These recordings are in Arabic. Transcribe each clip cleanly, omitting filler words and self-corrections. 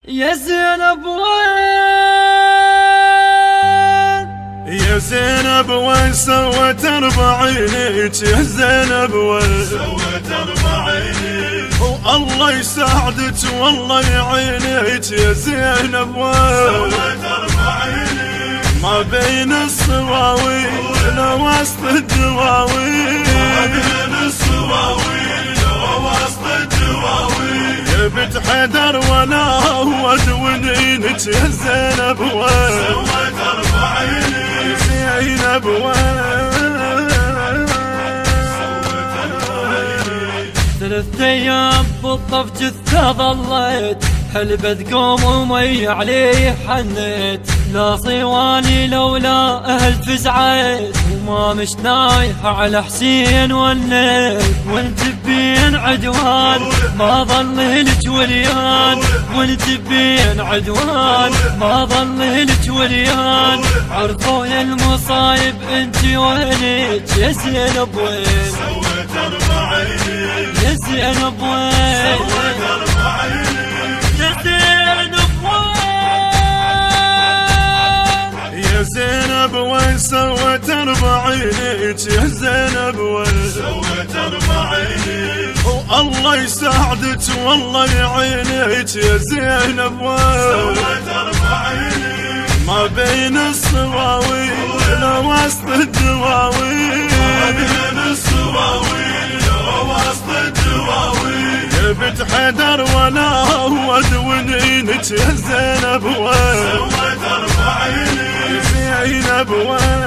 يا زينب وين يا زينب وين سوت 40 يا زينب وين سوت 40 والله يساعدك والله يعينك يا زينب وين سوت 40 ما بين الصواويل وسط الدواوين ما بين الصواويل ووسط الدواوين يا بنت حيدر ولا هود ونينك يا زينب وين سوت 40 زينب وين 3 أيام بالطف جثة ظليت حلبة قوم ومي عليه حنيت لا صواني لولا أهل فزعيت وما مش نايحة على حسين والنيت والجبين عدوان ما ظل لك وليان والجبين عدوان ما ظل لك وليان عرفوا يا المصايب انت وينك يا زينب وين سوت 40 يا زينب وين سوت 40 يا زينب وين يا زينب وين سوت 40 يا زينب وين سوت 40 والله يساعدك والله يعينك يا زينب وين سوت 40 ما بين الصواويل وسط الدواوين ما بين الصواويل ووسط الدواوين يا بنت حيدر ولا هود ونينك يا زينب وين سوت 40 زينب وين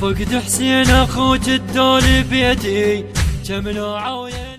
فقد حسين اخوك الدول بيدي جملوا عويل